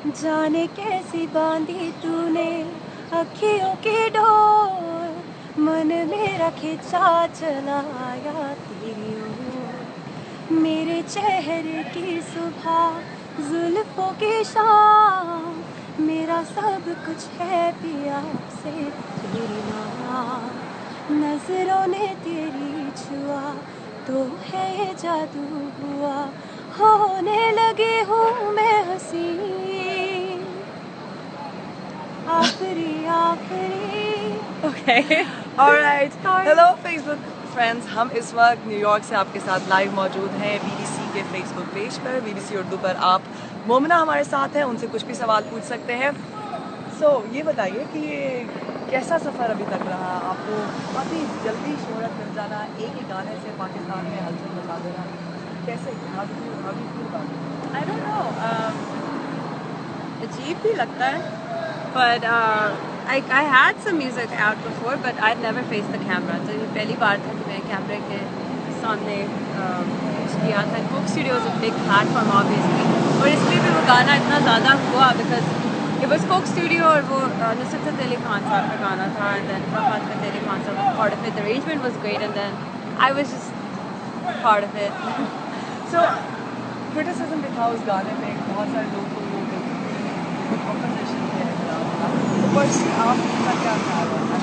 जाने कैसी बांधी तूने अखियों की डोर, मन मेरा खिंचा चला आया तेरी ओर। मेरे चेहरे की सुबह, जुल्फों की शाम, मेरा सब कुछ है पिया से तेरी नाम। नजरों ने तेरी छुआ तो है ये जादू हुआ, होने लगी हूँ मैं हंसी आखिरी आखिरी। Okay. All right. Hello Facebook friends. हम इस वक्त न्यूयॉर्क से आपके साथ लाइव मौजूद हैं BBC के Facebook पेज पर, BBC उर्दू पर। आप मोमिना हमारे साथ हैं, उनसे कुछ भी सवाल पूछ सकते हैं। ये बताइए कि ये कैसा सफ़र अभी तक रहा आपको? काफ़ी जल्दी शोहरत मिल जाना, एक ही गाने से पाकिस्तान में हलचल मचा देना, कैसे? How do you feel about it? I don't know. अजीब भी लगता है, but I had some music out before, but I'd never faced the camera. तो ये पहली बार था कि मैं कैमरे के सामने कुछ किया था। Coke studio is a big platform obviously, और इसलिए भी वो गाना इतना ज़्यादा हुआ because it was Coke studio और वो नुसरत फ़तेह अली खान साहब का गाना था, and then नुसरत फ़तेह अली खान साहब was part of it. The arrangement was great, and then I was just part of it. So criticism भी था उस गाने में, बहुत सारे लोग को composition के खिलाफ। पर्सनली आपका क्या ख्याल है?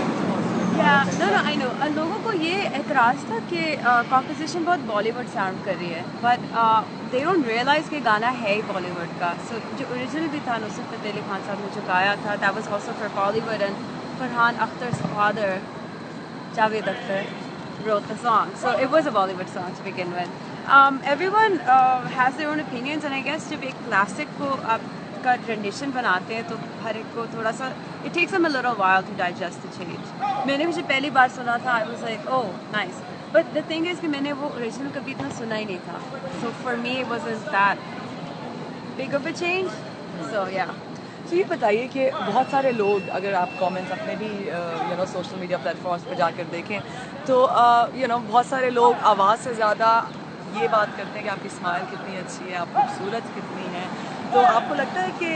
No, I know. लोगों को ये एतराज़ था कि कॉम्पोजिशन बहुत बॉलीवुड साउंड कर रही है, बट दे डोंट रियलाइज़ कि गाना है ही बॉलीवुड का। सो जो ओरिजिनल भी था नुसरत फ़तेह अली खान साहब ने जो गाया था, that was also for Bollywood, and Farhan Akhtar's father, Javed Akhtar, wrote the song. So it was a Bollywood song to begin with. Everyone has their own opinions, and I guess जब एक क्लासिक को आप का ट्रेडिशन बनाते हैं तो हर एक को थोड़ा सा it takes them a little while to digest the change. मैंने मुझे पहली बार सुना था, I was like, oh nice, but the thing is कि मैंने वो ओरिजिनल कभी इतना सुना ही नहीं था, so for me it wasn't that big of a change. So yeah. तो ये बताइए कि बहुत सारे लोग, अगर आप कमेंट्स अपने भी सोशल मीडिया प्लेटफॉर्म्स पर जाकर देखें तो बहुत सारे लोग आवाज़ से ज़्यादा ये बात करते हैं कि आपकी स्माइल कितनी अच्छी है, आप खूबसूरत कितनी हैं। तो आपको लगता है कि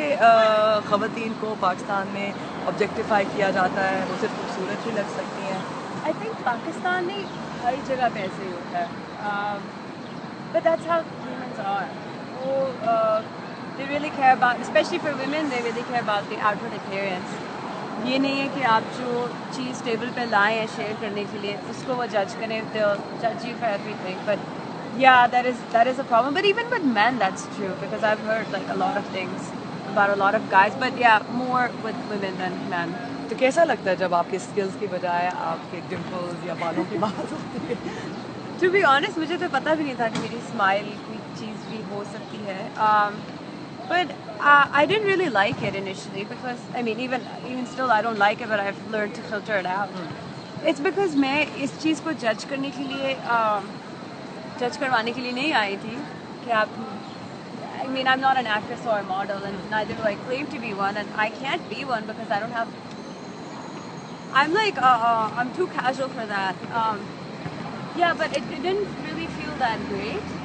ख़वातीन को पाकिस्तान में ऑब्जेक्टिफाई किया जाता है, वो सिर्फ खूबसूरत ही लग सकती हैं? I think पाकिस्तान नहीं, हर जगह पे ऐसे ही होता है, but that's how humans are. वो they really care about, especially for women, they really care about the outward appearance. ये नहीं है कि आप जो चीज़ टेबल पे लाएं हैं शेयर करने के लिए उसको वो जज करें, they'll judge you for everything. But yeah, that is a problem. But even with men, that's true, because I've heard like a lot of things about a lot of guys. But yeah, more with women than men. तो कैसा लगता है जब आपके skills की बजाय आपके dimples या बालों की बात होती है? To be honest, मुझे तो पता भी नहीं था कि मेरी स्माइल कोई चीज़ भी हो सकती है. But I didn't really like it initially, because I mean even still I don't like it, but I've learned to filter it out. It's because मैं इस चीज़ को जज करने के लिए जज करवाने के लिए नहीं आई थी कि आप I mean I'm not an actress or a model, and neither do I claim to be one, and I can't be one because I don't have, I'm like I'm too casual for that. Yeah, but it didn't really feel that great,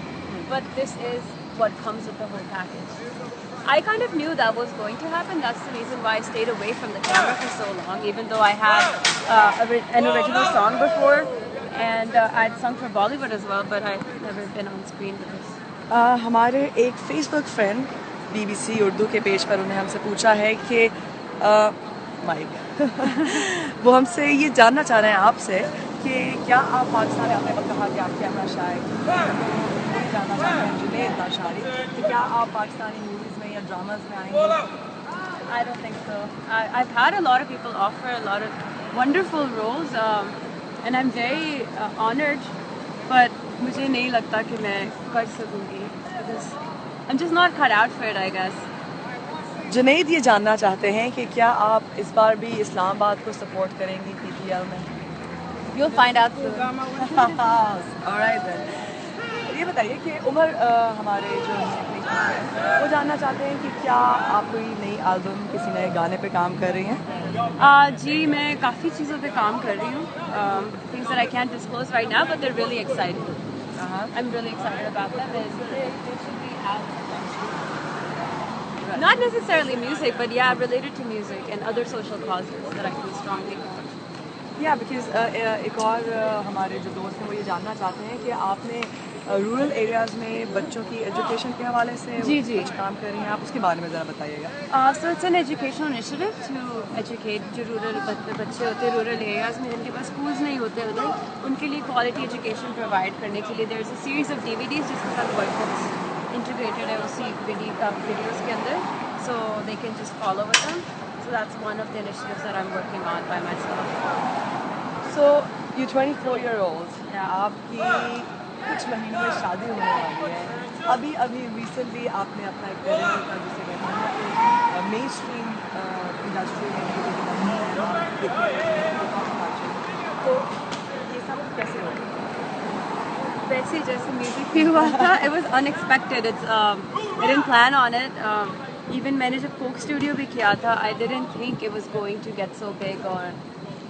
but this is what comes with the whole package. I kind of knew that was going to happen. That's the reason why I stayed away from the camera for so long, even though I had an original song before, and I'd sung for Bollywood as well, but I'd never been on screen with this. हमारे एक Facebook friend BBC Urdu के page पर उन्हें हमसे पूछा है कि mic वो हमसे ये जानना चाह रहे हैं आपसे कि क्या आप पाकिस्तान आपने वक्त कहा कि आप कैमरा शायर जानना चाहते हैं जुनेद लाशारी, कि क्या आप पाकिस्तानी मूवीज़ में या ड्रामाज में आएंगे? I don't think so. I've had a lot of people offer a lot of wonderful roles, and I'm very honored, but मुझे नहीं लगता कि मैं कर सकूँगी, because I'm just not cut out for it, I guess. Junaid ये जानना चाहते हैं कि क्या आप इस बार भी इस्लामाबाद को सपोर्ट करेंगी PPL में? You'll find out soon. All right then. ये बताइए कि उमर हमारे जो हैं वो जानना चाहते हैं कि क्या आप कोई नई एल्बम, किसी नए गाने पे काम कर रही हैं? जी, मैं काफ़ी चीज़ों पे काम कर रही हूँ. Things that I can't disclose right now, but they're really exciting. I'm really excited about them, and they should be out eventually. Not necessarily music, but yeah, related to music and other social causes that I feel strongly about. या because एक और हमारे जो दोस्त हैं वो ये जानना चाहते हैं कि आपने रूरल एरियाज़ में बच्चों की एजुकेशन के हवाले से जी। कुछ काम कर रही हैं, आप उसके बारे में ज़रा बताइएगा। So it's an educational initiative to educate जो रूरल बच्चे होते हैं रूरल एरियाज़ में जिनके पास स्कूल्स नहीं होते उधर, उनके लिए क्वालिटी एजुकेशन प्रोवाइड करने के लिए there is a series of DVDs जिसके साथ वर्कबुक्स इंटीग्रेटेड है उसी वीडियोज़ के अंदर, so they can just follow with them. So that's one of the initiatives that I'm working on by myself. So you're 24-year-old, Yeah. आपकी कुछ महीनों में शादी होने वाली है। अभी रिसेंटली आपने अपना एक करियर का जिसे कहते हैं मेन स्ट्रीम इंडस्ट्री में तो ये सब कैसे हो? वैसे जैसे म्यूजिक भी हुआ था, it was unexpected. I didn't plan on it. Even मैंने जब कोक स्टूडियो भी किया था, I didn't think it was going to get so big or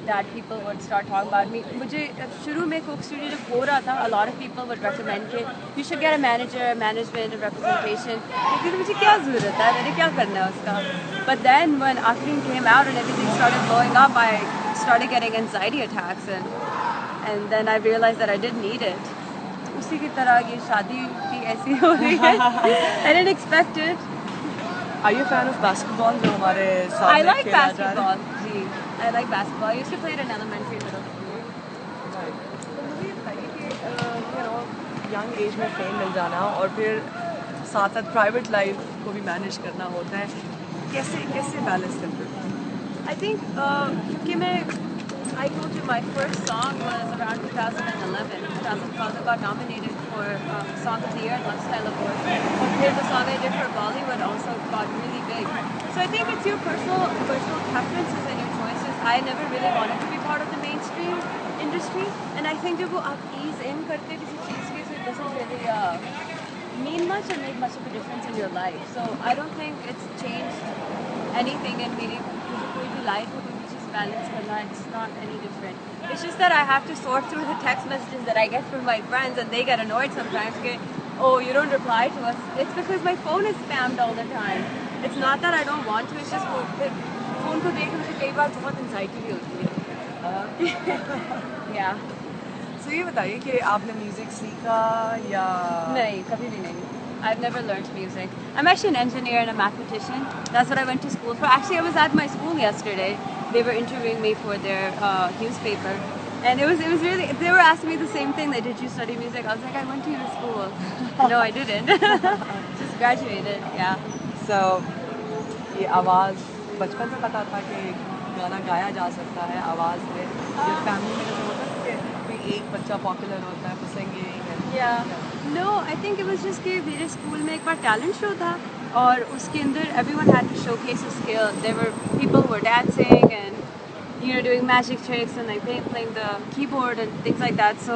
that people would start talking about me. मुझे शुरू में कोक स्टूडियो जब हो रहा था, a lot of people would recommend कि you should get a manager, management, representation. लेकिन मुझे क्या ज़रूरत है, मैंने क्या करना है उसका? But then when Afreen came out and everything started blowing up, I started getting anxiety attacks and then I realized that I didn't need it. उसी की तरह ये शादी भी ऐसी हो रही है. I didn't expect it. Are you a fan of basketball जो हमारे I सामने like खेला जा रहा है? basketball. Ji, I like basketball. I used to play it in elementary, middle school. तो मुझे ये बताइए कि यंग एज में फेम मिल जाना और फिर साथ साथ प्राइवेट लाइफ को भी मैनेज करना होता है, कैसे बैलेंस करते हो? I think क्योंकि मैं I told you my first song was around 2011. 2012 I got nominated for Song of the Year at Lifestyle Awards. And then the song I did for Bollywood also got really big. So I think it's your personal preferences and your choices. I never really wanted to be part of the mainstream industry, and I think जब वो आप ease in करते किसी चीज़ के, so it doesn't really mean much or make much of a difference in your life. So I don't think it's changed anything in मेरी कोई भी life में कोई भी चीज़ balance करना. It's not any different. It's just that I have to sort through the text messages that I get from my friends, and they get annoyed sometimes. Oh, you don't reply to us. It's because my phone is spammed all the time. It's not that I don't want to. It's just phone को देख के मुझे कई बार बहुत anxiety भी होती है. Yeah. So ये बताइए कि आपने म्यूजिक सीखा या नहीं, कभी भी नहीं. I've never learned music. I'm actually an engineer and a mathematician. That's what I went to school for. Actually, I was at my school yesterday. They were interviewing me for their newspaper, and it was really. They were asking me the same thing. They did you study music? I was like, I went to your school. No, I didn't. Just graduated. Yeah. So ये आवाज़ बचपन से पता था कि गाना गाया जा सकता है आवाज़ में, ये फैमिली में जैसे होता है कि कोई एक बच्चा पॉपुलर होता है वो सिंगिंग है. Yeah. No, I think it was just कि मेरे स्कूल में एक बार टैलेंट शो था और उसके अंदर everyone had to showcase a skill. There were people who were dancing and doing magic tricks and like playing the keyboard and things like that. So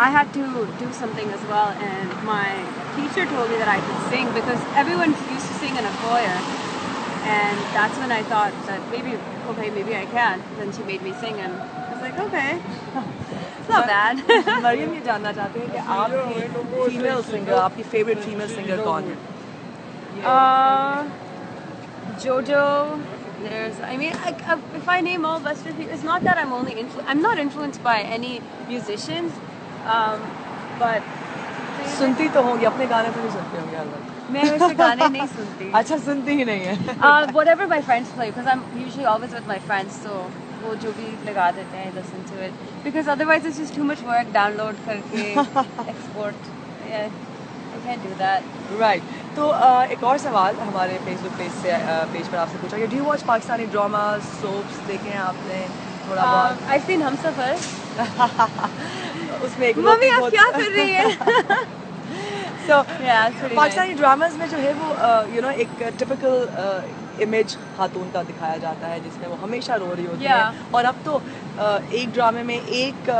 I had to do something as well, and my teacher told me that I could sing because everyone used to sing in a choir, and that's when I thought that maybe I can. Then she made me sing, and I was like, okay. It's not bad. Maryam ये जानना चाहते हैं कि आपकी female singer, आपकी favourite female singer कौन है? Jojo. If I name all Western people, it's not that I'm not influenced by any musicians, but सुनती तो होंगी, अपने गाने तो नहीं सुनती होंगी अलग. मैं वैसे गाने नहीं सुनती. अच्छा, सुनती ही नहीं है. Whatever my friends play, because I'm usually always with my friends, so वो जो भी लगा देते हैं, listen to it, because otherwise it's just too much work, download करके export. Yeah, I can't do that. Right. तो एक और सवाल हमारे फेसबुक पेज पर आपसे पूछा कि do you watch Pakistani dramas, soaps देखे हैं आपने थोड़ा बहुत? I've seen Humsafar. उसमें एक मम्मी आप क्या कर रही है? So Yeah, it's pretty Pakistani nice. Dramas में जो है वो एक टिपिकल इमेज खातून का दिखाया जाता है जिसमें वो हमेशा रो रही होती Yeah. है, और अब तो एक ड्रामे में एक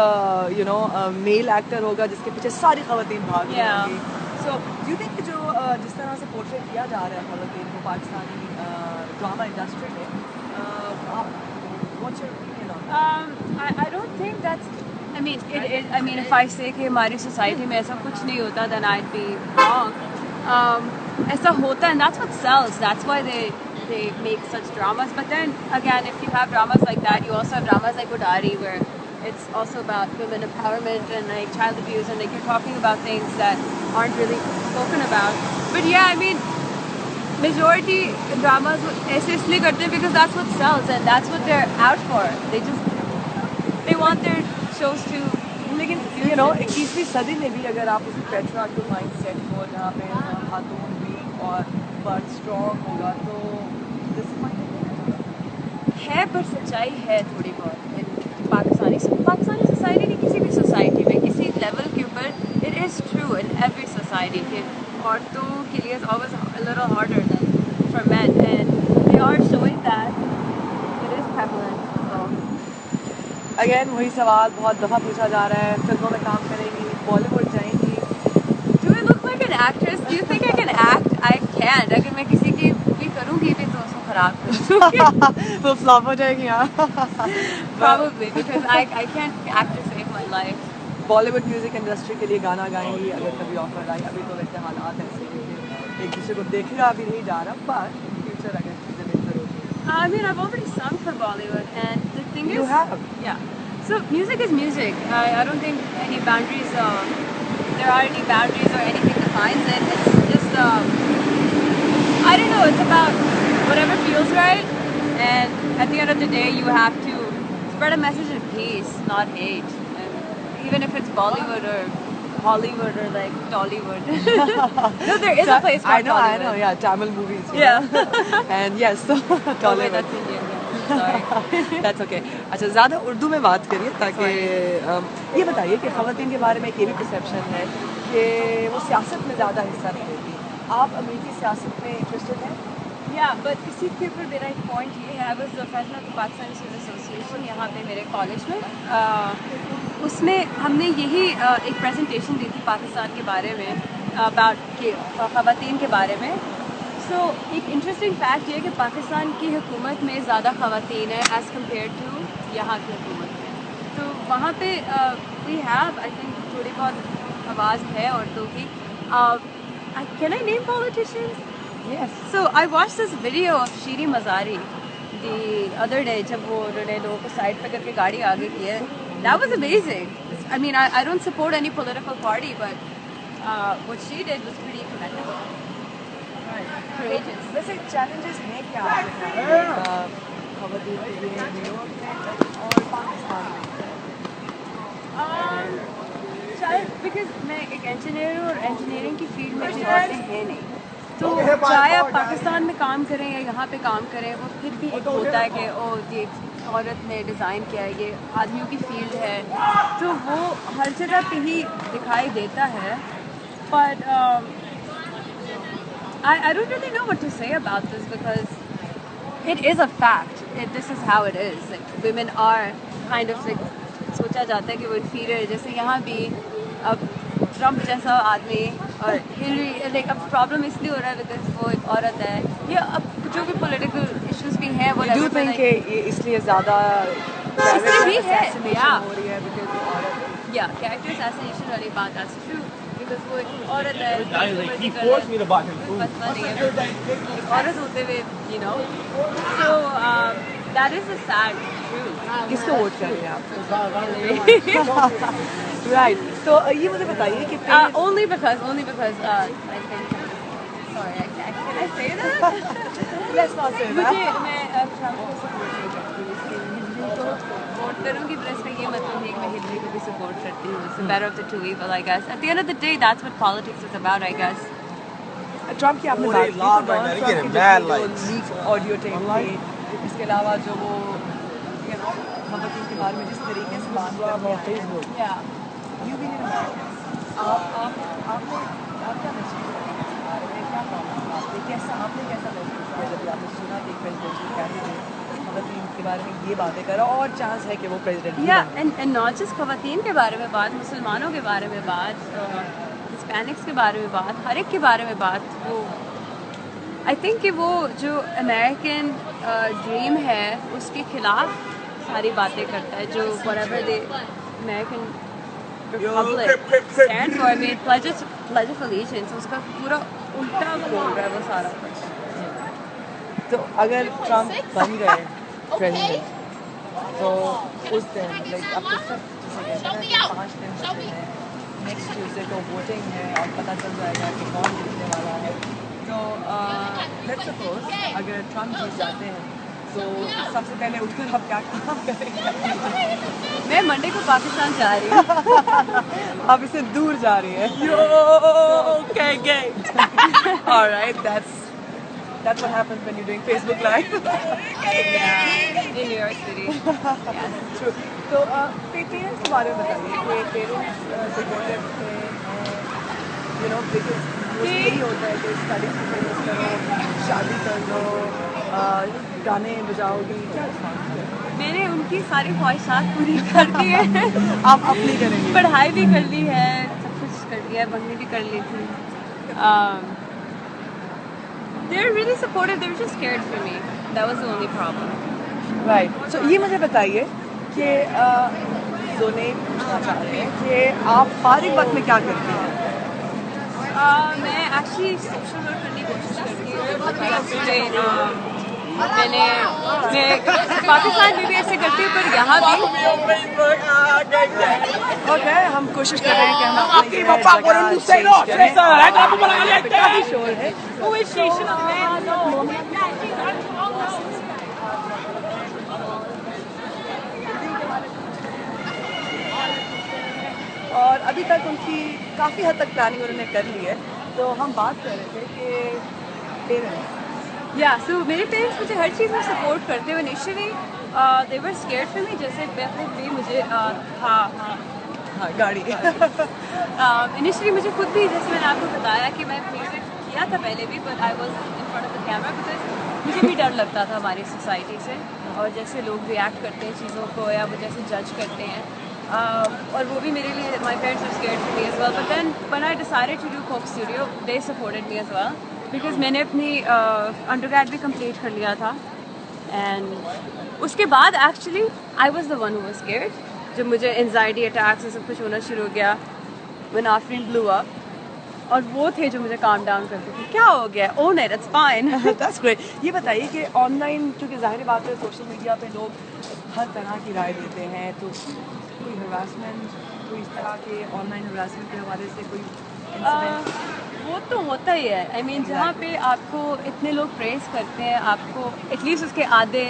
मेल एक्टर होगा जिसके पीछे सारी खवातीन भाग रही Yeah. होंगी. So do you think जो जिस तरह से पोर्ट्रेट किया जा रहा है खवातीन को पाकिस्तानी ड्रामा इंडस्ट्री में, आप what's your opinion on that? I don't think that's. I mean, if I say कि हमारी सोसाइटी में ऐसा कुछ नहीं होता, then I'd be wrong. ऐसा होता है, and that's what sells. That's why they make such dramas. But then again, if you have dramas like that, you also have dramas like Udari, where it's also about women empowerment and like child abuse, and like you're talking about things that aren't really spoken about. But yeah, I mean, majority dramas ऐसे इसलिए करते हैं because that's what sells and that's what they're out for. They want their shows to. लेकिन you know 21वीं सदी में भी अगर आप उसी पेट्रियार्कल माइंडसेट को जहाँ पे खातून वीक और मर्द स्ट्रॉन्ग होगा तो है, पर सच्चाई है थोड़ी बहुत इन पाकिस्तानी सोसाइटी नहीं, किसी भी सोसाइटी में किसी लेवल के ऊपर it is true in every society कि औरतों के लिए always a little harder than for men and they are showing that it is prevalent. Again वही सवाल बहुत दफ़ा पूछा जा रहा है, फिल्मों में काम करेंगी, बॉलीवुड जाएंगी. Do I look like an actress? Do you think I can act? I can't. अगर मैं किसी की भी करूँगी भी तो उसको खराब करूँगी. वो फ्लॉप हो जाएगी यहाँ. Probably because I can't act to save my life. Bollywood music industry के लिए गाना गाएंगी अगर कभी ऑफर आए. अभी तो वैसे हालात ऐसे हैं कि एक दूसरे को देखा भी नहीं जा रहा, पर फ्यूचर अगर चीज़ें बेहतर होगी. I mean, I've already sung for Bollywood, and the thing is, You have? yeah. So music is music. I don't think any boundaries. There are any boundaries or anything defines it. It's just I don't know. It's about whatever feels right, and at the end of the day, you have to spread a message of peace, not hate. And even if it's Bollywood or Hollywood or like Tollywood. No, there is a place called Tollywood. I know, yeah, Tamil movies. Yeah. And yes, so Tollywood. Oh, wait, that's Indian. Sorry. That's okay. अच्छा, ज़्यादा उर्दू में बात करिए ताकि ये बताइए कि ख़वातीन के बारे में एक ये भी परसेप्शन है कि वो सियासत में ज़्यादा हिस्सा नहीं लेती. आप अमेरिकी सियासत में इंटरेस्टेड हैं? Yeah, but इसी के ऊपर मेरा एक पॉइंट ये है, I was the president of the Pakistani Student Association यहाँ पे मेरे कॉलेज में. उसमें हमने यही एक प्रेजेंटेशन दी थी पाकिस्तान के बारे में, अबाउट के ख़वातीन के बारे में. सो एक इंटरेस्टिंग फैक्ट ये है कि पाकिस्तान की हुकूमत में ज़्यादा ख़वातीन है एज़ कम्पेयर टू यहाँ की हुकूमत में. तो वहाँ पे वी हैव आई थिंक थोड़ी बहुत आवाज़ है औरतों की. Can I name politicians? Yes. So I watched this video of Shiri Mazari the other day जब वो उन्होंने लोगों को साइड पे करके गाड़ी आगे की है. That was amazing. I mean, I don't support any political party, but what she did was pretty commendable. Courageous. वैसे challenges हैं क्या ख़वातीन के लिए न्यूयॉर्क में और पाकिस्तान शायद because मैं एक इंजीनियर हूँ और इंजीनियरिंग की फील्ड में इतनी औरतें हैं नहीं, तो चाहे आप पाकिस्तान में काम करें या यहाँ पे काम करें, वो फिर भी एक होता है कि ओ ये औरत ने डिज़ाइन किया है, ये आदमियों की फील्ड है, तो वो हर जगह पे ही दिखाई देता है. But I don't really know what to say about this because it is a fact. This is how it is. Like women are kind of like सोचा जाता है कि वो inferior. जैसे यहाँ भी अब ट्रम्प जैसा आदमी और हिलरी, लाइक अब प्रॉब्लम इसलिए हो रहा है बिकॉज वो एक औरत है, या अब जो भी पॉलिटिकल इश्यूज भी हैं वो डू थिंक कि ये इसलिए ज़्यादा इसलिए भी है हो रही है बिकॉज औरत. या कैरेक्टर असैसिनेशन वाली बात, दैट्स ट्रू, बिकॉज वो एक औरत है, He forced me to buy him food. पसंद नहीं है एक औरत होते हुए, you know. So that is a sad truth. किसको वोट कर रहे हैं आप? राइट. तो ये मुझे बताइए कि only because I think sorry can I say that? Let's not say that. मुझे मैं ट्रम्प को सपोर्ट नहीं करती, इसलिए हिलरी को वोट करूँगी, पर इसका ये मतलब नहीं कि मैं हिलरी को भी सपोर्ट करती हूँ. It's the better of the two evil, I guess. At the end of the day, that's what politics is about, I guess. Trump की आपने बात की, Lord, right now, they getting mad likes. Leak audio tape थी, इसके अलावा जो वो you know ख़वातीन के बारे में जिस तरीके से बात करते हैं, Yeah. यू भी नहीं आप क्या महसूस करते हैं इसके बारे में? क्या प्रॉब्लम है आपने कैसा महसूस किया जब आपने सुना कि प्रेसिडेंशियल कैंडिडेट ख़वातीन के बारे में ये बातें कर रहा है और चांस है कि वो president? Yeah, and not just ख़वातीन के बारे में बात, मुसलमानों के बारे में बात, हिस्पैनिक्स के बारे में बात, हर एक के बारे में बात. वो आई थिंक कि वो जो अमेरिकन ड्रीम है उसके खिलाफ सारी बातें करता है, जो whatever the American Republic stand for. I mean, pledge of allegiance, उसका पूरा उल्टा बोल रहा है वो सारा कुछ। तो अगर ट्रम्प बन गए प्रेसिडेंट तो उस दिन लाइक आपको सब जिसे कहते हैं ना कि 5 दिन बचे हैं, नेक्स्ट ट्यूसडे को वोटिंग है और पता चल जाएगा कि कौन जीतने वाला है। तो लेट्स सपोज अगर ट्रम्प जीत जाते हैं तो सबसे पहले उठकर आप क्या काम करेंगे? मैं मंडे को पाकिस्तान जा रही हूँ। आप इससे दूर जा रही हैं। Yo, okay. Alright, that's what happens when you're doing Facebook Live. Yeah, in New York City. True. तो पेरेंट्स के बारे में बताइए कि पेरेंट्स सपोर्टिव थे, यू नो, बिकॉज मुझे यही होता है कि स्टडीज को फेमस करो, शादी कर लो, गाने बजाओगी, क्या रिस्पॉन्स है? मैंने उनकी सारी ख्वाहिशात पूरी कर दी है। आप अपनी करेंगे? पढ़ाई भी कर ली है, सब कुछ कर लिया है, बननी भी कर ली थी। They're really supportive. They were just scared for me. That was the only problem. Right. So ये मुझे बताइए कि जोने पूछना चाह रहे हैं कि आप फारिग वक्त में क्या करते हैं? मैं एक्चुअली सोशल वर्क करने की कोशिश करती हूँ। मैं पाकिस्तान में भी ऐसे करती हूँ, पर यहाँ भी ओके, हम कोशिश कर रहे हैं कि हम अपनी काफी शोर है। और अभी तक उनकी काफ़ी हद तक प्लानिंग उन्होंने कर ली है। तो हम बात कर रहे थे कि पेरेंट्स मेरे पेरेंट्स मुझे हर चीज़ में सपोर्ट करते हुए initially they were scared for मी, जैसे भी मुझे हाँ गाड़ी इनिशियली मुझे खुद भी, जैसे मैंने आपको बताया कि मैं म्यूज़िक किया था पहले भी, but I was in front of the camera because मुझे भी डर लगता था हमारी सोसाइटी से और जैसे लोग रिएक्ट करते हैं चीज़ों को या वो जैसे जज करते हैं। और वो भी मेरे लिए my parents were scared for me as well, but then when I decided to do Coke Studio they supported me as well because मैंने अपनी अंडरग्रेड भी कंप्लीट कर लिया था। एंड उसके बाद actually I was the one who was scared जब मुझे एंजाइटी अटैक्स सब कुछ होना शुरू हो गया व्हेन आफरीन ब्लू अप, और वो थे जो मुझे काम डाउन करते थे। क्या हो गया? Own it, it's fine. That's great. ये बताइए कि ऑनलाइन, क्योंकि ज़ाहिर बात है सोशल मीडिया पे लोग हर तरह की राय देते हैं, तो कोई हरासमेंट, कोई इस तरह के ऑनलाइन हरासमेंट के हवाले से कोई इंसिडेंट? वो तो होता ही है। आई मीन जहाँ पे आपको इतने लोग प्रेस करते हैं, आपको एटलीस्ट उसके आधे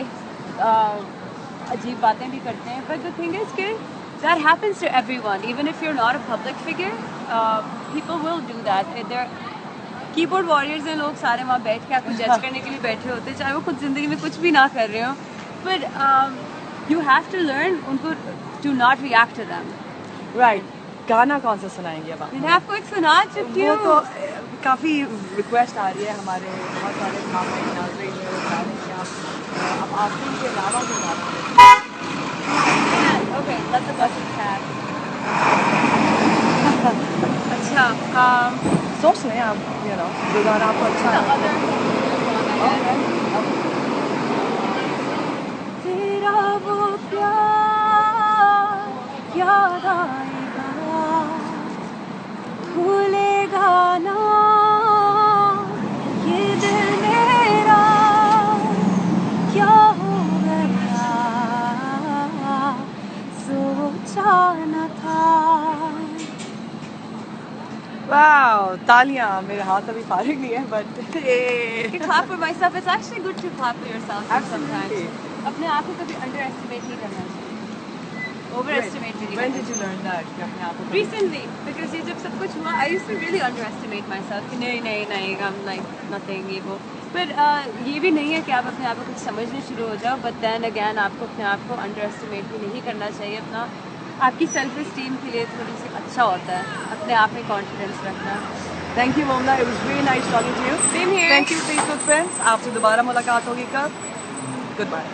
अजीब बातें भी करते हैं, बट द थिंग इज कि that happens to everyone, even if you are not a public figure, people will do that. There keyboard warriors हैं लोग सारे वहाँ बैठ के आपको जज करने के लिए बैठे होते हैं, चाहे वो खुद ज़िंदगी में कुछ भी ना कर रहे हो, but you have to learn उनको to not react to them. Right. गाना कौन सा सुनाएंगे अब आप? मैंने आपको एक सुना चुकी वो हूँ। तो काफ़ी रिक्वेस्ट आ रही है हमारे बहुत सारे नाज़रीन हैं, वो चाह रहे हैं कि आप आफरीन के अलावा भी गाना Okay, let the buses pass. अच्छा, सोच लें आप, यू नो, जो गाना आपको अच्छा लगे। तेरा वो प्यार याद आएगा, भूलेगा ना ये दिल मेरा, क्या हो गया सोचा न था। वाओ, तालियां। मेरे हाथ अभी फारिग नहीं है, but You clap for myself. It's actually good to clap for yourself sometimes. Absolutely. अपने आप को कभी underestimate नहीं करना चाहिए, overestimate भी नहीं When करना did you learn that? कि अपने आप को कभी- Recently, because ये जब सब कुछ हुआ, I used to really underestimate myself कि नहीं, I'm like nothing, ये वो। पर ये भी नहीं है कि आप अपने आप को कुछ समझने शुरू हो जाओ, but then again आपको अपने आप को underestimate भी नहीं करना चाहिए। अपना आपकी सेल्फ इस्टीम के लिए थोड़ी सी अच्छा होता है अपने आप में कॉन्फिडेंस रखना। Thank you, Momina. It was really nice talking to you. Same here. Thank you, Facebook friends. आपसे दोबारा मुलाकात होगी कब? Goodbye.